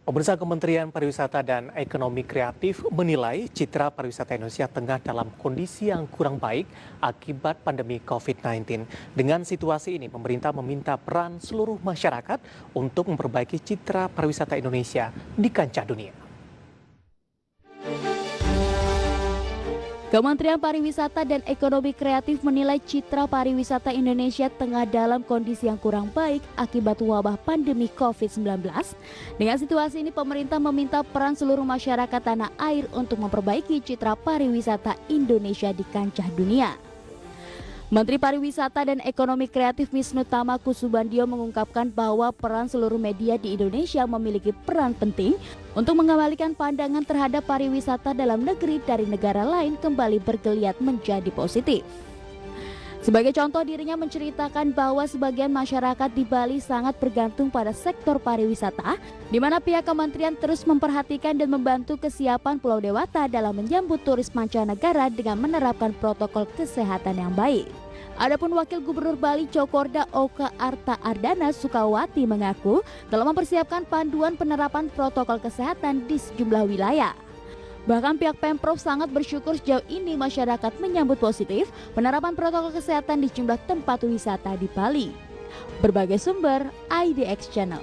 Pemirsa Kementerian Pariwisata dan Ekonomi Kreatif menilai citra pariwisata Indonesia tengah dalam kondisi yang kurang baik akibat pandemi COVID-19. Dengan situasi ini, pemerintah meminta peran seluruh masyarakat untuk memperbaiki citra pariwisata Indonesia di kancah dunia. Kementerian Pariwisata dan Ekonomi Kreatif menilai citra pariwisata Indonesia tengah dalam kondisi yang kurang baik akibat wabah pandemi COVID-19. Dengan situasi ini, pemerintah meminta peran seluruh masyarakat tanah air untuk memperbaiki citra pariwisata Indonesia di kancah dunia. Menteri Pariwisata dan Ekonomi Kreatif Wisnu Tama Kusubandio mengungkapkan bahwa peran seluruh media di Indonesia memiliki peran penting untuk mengembalikan pandangan terhadap pariwisata dalam negeri dari negara lain kembali bergeliat menjadi positif. Sebagai contoh, dirinya menceritakan bahwa sebagian masyarakat di Bali sangat bergantung pada sektor pariwisata, di mana pihak kementerian terus memperhatikan dan membantu kesiapan Pulau Dewata dalam menyambut turis mancanegara dengan menerapkan protokol kesehatan yang baik. Adapun Wakil Gubernur Bali Cokorda Oka Arta Ardana Sukawati mengaku telah mempersiapkan panduan penerapan protokol kesehatan di sejumlah wilayah. Bahkan pihak Pemprov sangat bersyukur sejauh ini masyarakat menyambut positif penerapan protokol kesehatan di sejumlah tempat wisata di Bali. Berbagai sumber, IDX Channel.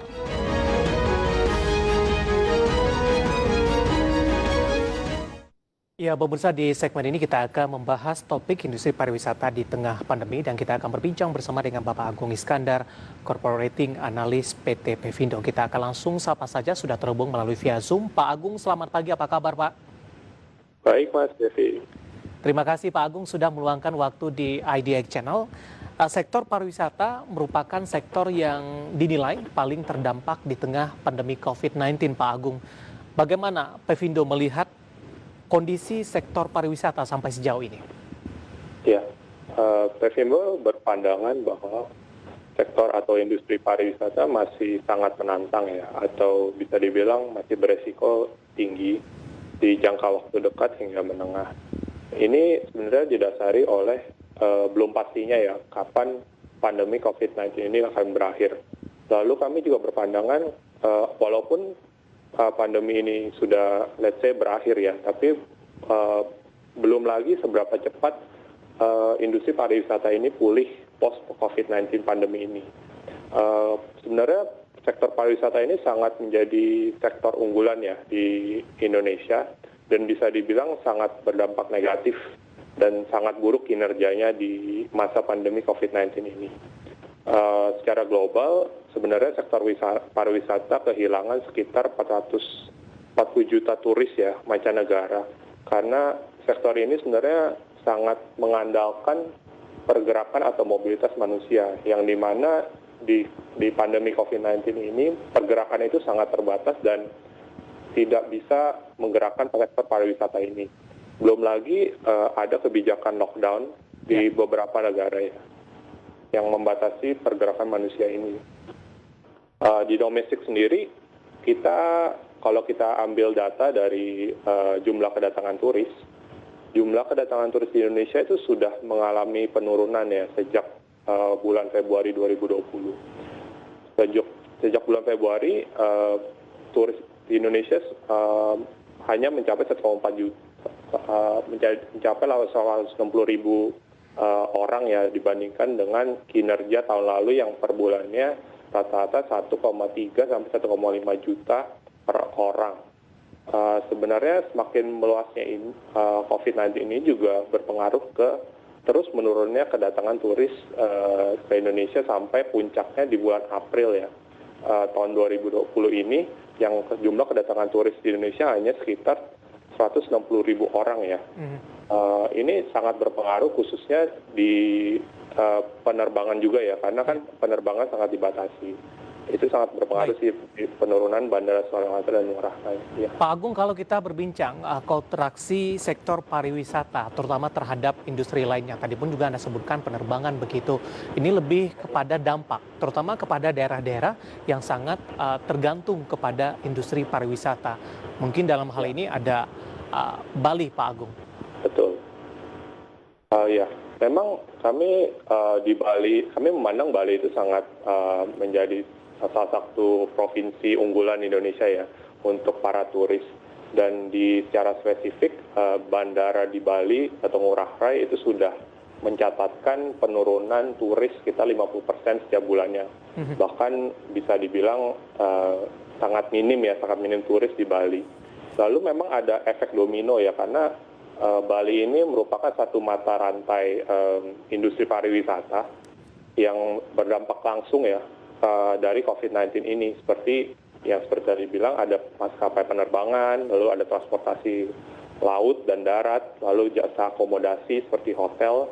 Ya, pemirsa, di segmen ini kita akan membahas topik industri pariwisata di tengah pandemi dan kita akan berbincang bersama dengan Bapak Agung Iskandar, Corporate Rating Analis PT Pevindo. Kita akan langsung sapa saja, sudah terhubung melalui via Zoom. Pak Agung, selamat pagi, apa kabar Pak? Baik Mas Devi. Terima kasih Pak Agung sudah meluangkan waktu di IDX Channel. Sektor pariwisata merupakan sektor yang dinilai paling terdampak di tengah pandemi COVID-19, Pak Agung. Bagaimana Pevindo melihat kondisi sektor pariwisata sampai sejauh ini? Ya, Pevindo berpandangan bahwa sektor atau industri pariwisata masih sangat menantang ya, atau bisa dibilang masih beresiko tinggi di jangka waktu dekat hingga menengah. Ini sebenarnya didasari oleh belum pastinya ya kapan pandemi COVID-19 ini akan berakhir. Lalu kami juga berpandangan walaupun pandemi ini sudah let's say berakhir ya, tapi belum lagi seberapa cepat industri pariwisata ini pulih post COVID-19 pandemi ini. Sebenarnya sektor pariwisata ini sangat menjadi sektor unggulan ya di Indonesia dan bisa dibilang sangat berdampak negatif dan sangat buruk kinerjanya di masa pandemi COVID-19 ini. Secara global, sebenarnya sektor pariwisata kehilangan sekitar 440 juta turis ya mancanegara karena sektor ini sebenarnya sangat mengandalkan pergerakan atau mobilitas manusia yang dimana di pandemi COVID-19 ini pergerakan itu sangat terbatas dan tidak bisa menggerakkan sektor pariwisata ini. Belum lagi ada kebijakan lockdown di beberapa negara ya, yang membatasi pergerakan manusia ini. Di domestik sendiri, kalau kita ambil data dari jumlah kedatangan turis di Indonesia itu sudah mengalami penurunan ya sejak bulan Februari 2020. Sejak bulan Februari, turis di Indonesia hanya mencapai 1,4 juta, mencapai 160.000 orang ya dibandingkan dengan kinerja tahun lalu yang per bulannya rata-rata 1,3 sampai 1,5 juta per orang. Sebenarnya semakin meluasnya COVID-19 ini juga berpengaruh ke terus menurunnya kedatangan turis ke Indonesia sampai puncaknya di bulan April ya tahun 2020 ini yang jumlah kedatangan turis di Indonesia hanya sekitar 160.000 orang ya. Ini sangat berpengaruh khususnya di penerbangan juga ya karena kan penerbangan sangat dibatasi. Itu sangat berpengaruh sih di penurunan Bandara Soekarno-Hatta dan Ngurah Rai. Ya. Pak Agung, kalau kita berbincang kontraksi sektor pariwisata, terutama terhadap industri lainnya, tadi pun juga Anda sebutkan penerbangan begitu, ini lebih kepada dampak, terutama kepada daerah-daerah yang sangat tergantung kepada industri pariwisata. Mungkin dalam hal ini ada Bali, Pak Agung. Betul. Ya, memang kami di Bali, kami memandang Bali itu sangat menjadi salah satu provinsi unggulan Indonesia ya. untuk para turis. Dan secara spesifik bandara di Bali atau Ngurah Rai itu sudah mencatatkan penurunan turis sekitar 50% setiap bulannya. Bahkan bisa dibilang sangat minim turis di Bali. Lalu memang ada efek domino ya, karena Bali ini merupakan satu mata rantai industri pariwisata yang berdampak langsung ya dari COVID-19 ini. Seperti tadi bilang, ada maskapai penerbangan, lalu ada transportasi laut dan darat, lalu jasa akomodasi seperti hotel,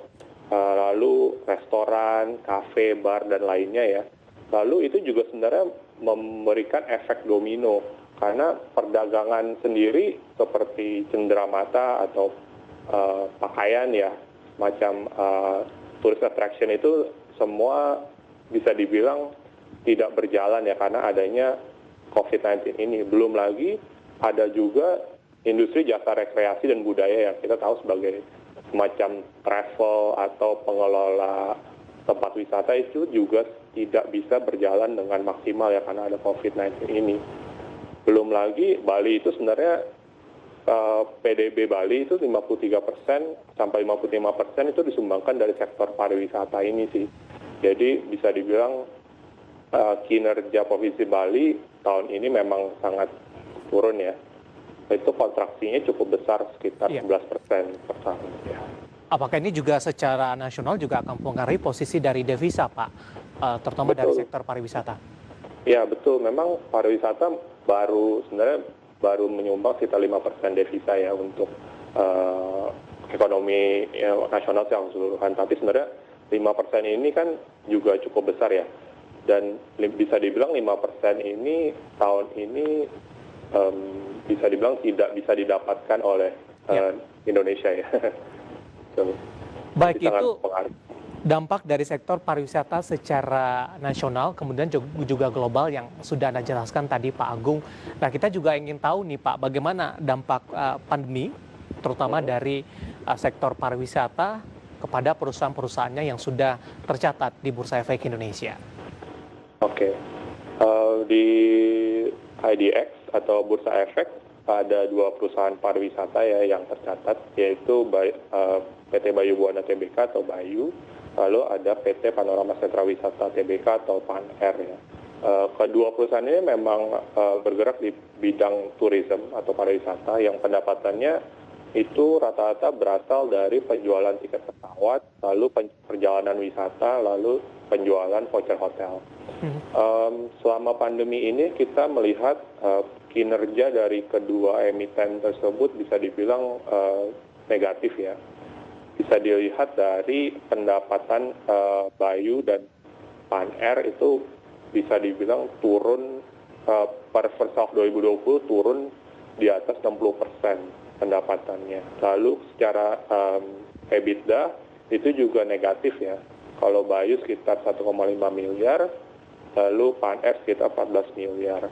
lalu restoran, kafe, bar, dan lainnya ya. Lalu itu juga sebenarnya memberikan efek domino, karena perdagangan sendiri seperti cenderamata atau pakaian ya, macam tourist attraction itu semua bisa dibilang tidak berjalan ya, karena adanya COVID-19 ini. Belum lagi ada juga industri jasa rekreasi dan budaya yang kita tahu sebagai semacam travel atau pengelola tempat wisata itu juga tidak bisa berjalan dengan maksimal ya, karena ada COVID-19 ini. Belum lagi Bali itu sebenarnya PDB Bali itu 53% sampai 55% itu disumbangkan dari sektor pariwisata ini sih. Jadi bisa dibilang kinerja Provinsi Bali tahun ini memang sangat turun ya. Itu kontraksinya cukup besar, sekitar 11% per tahun. Ya. Apakah ini juga secara nasional juga akan mempengaruhi posisi dari devisa, Pak, terutama dari sektor pariwisata? Ya betul, memang pariwisata sebenarnya baru menyumbang sekitar 5% devisa ya untuk ekonomi nasional secara keseluruhan. Tapi sebenarnya 5% ini kan juga cukup besar ya. Dan bisa dibilang 5% ini tahun ini bisa dibilang tidak bisa didapatkan oleh Indonesia ya. Baik, itu dampak dari sektor pariwisata secara nasional, kemudian juga global yang sudah Anda jelaskan tadi Pak Agung. Nah, kita juga ingin tahu nih Pak, bagaimana dampak pandemi, terutama dari sektor pariwisata kepada perusahaan-perusahaannya yang sudah tercatat di Bursa Efek Indonesia. Oke, di IDX atau Bursa Efek ada 2 perusahaan pariwisata ya yang tercatat, yaitu PT Bayu Buana Tbk atau Bayu, lalu ada PT Panorama Sentra Wisata Tbk atau PANR ya. Kedua perusahaan ini memang bergerak di bidang tourism atau pariwisata yang pendapatannya itu rata-rata berasal dari penjualan tiket pesawat, lalu perjalanan wisata, lalu penjualan voucher hotel. Selama pandemi ini kita melihat kinerja dari kedua emiten tersebut bisa dibilang negatif ya. Bisa dilihat dari pendapatan Bayu dan PANR itu bisa dibilang turun per first half 2020 turun di atas 60% pendapatannya. Lalu secara EBITDA itu juga negatif ya. Kalau Bayu sekitar 1,5 miliar, lalu PANR sekitar 14 miliar.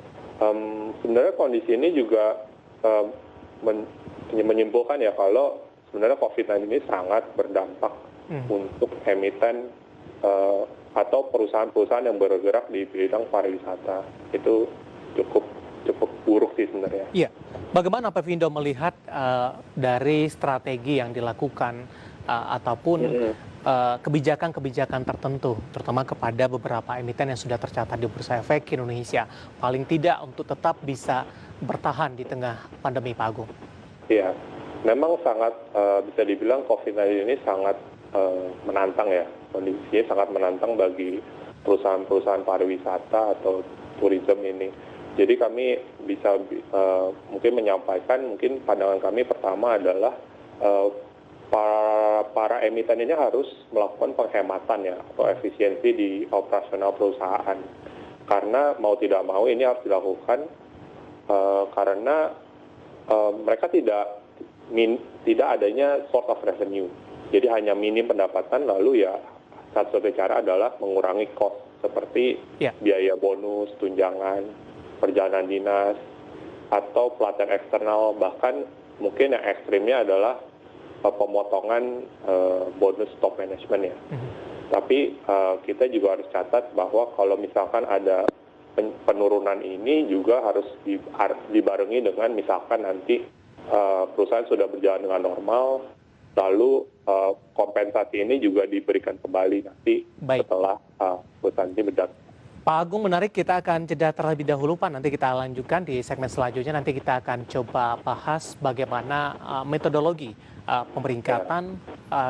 Sebenarnya kondisi ini juga menyimpulkan ya kalau sebenarnya COVID-19 ini sangat berdampak untuk emiten atau perusahaan-perusahaan yang bergerak di bidang pariwisata. Itu cukup buruk sih sebenarnya. Iya. Bagaimana Pevindo melihat dari strategi yang dilakukan ataupun kebijakan-kebijakan tertentu, terutama kepada beberapa emiten yang sudah tercatat di Bursa Efek Indonesia, paling tidak untuk tetap bisa bertahan di tengah pandemi, Pak Agung? Iya, memang sangat bisa dibilang COVID-19 ini sangat menantang ya, kondisinya sangat menantang bagi perusahaan-perusahaan pariwisata atau tourism ini. Jadi kami bisa mungkin menyampaikan, mungkin pandangan kami pertama adalah para emiten ini harus melakukan penghematan ya atau efisiensi di operasional perusahaan. Karena mau tidak mau ini harus dilakukan karena mereka tidak adanya source of revenue. Jadi hanya minim pendapatan, lalu ya satu-satunya cara adalah mengurangi cost seperti biaya bonus, tunjangan, perjalanan dinas, atau pelatihan eksternal, bahkan mungkin yang ekstrimnya adalah pemotongan bonus top management ya. Tapi kita juga harus catat bahwa kalau misalkan ada penurunan ini juga harus dibarengi dengan misalkan nanti perusahaan sudah berjalan dengan normal, lalu kompensasi ini juga diberikan kembali nanti setelah perusahaan ini berjalan. Pak Agung, menarik, kita akan jeda terlebih dahulu Pak, nanti kita lanjutkan di segmen selanjutnya, nanti kita akan coba bahas bagaimana metodologi pemeringkatan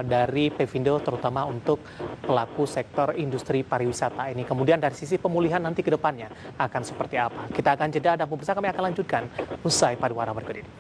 dari Pevindo terutama untuk pelaku sektor industri pariwisata ini. Kemudian dari sisi pemulihan nanti ke depannya akan seperti apa. Kita akan jeda dan pemirsa kami akan lanjutkan usai pariwara berikut ini.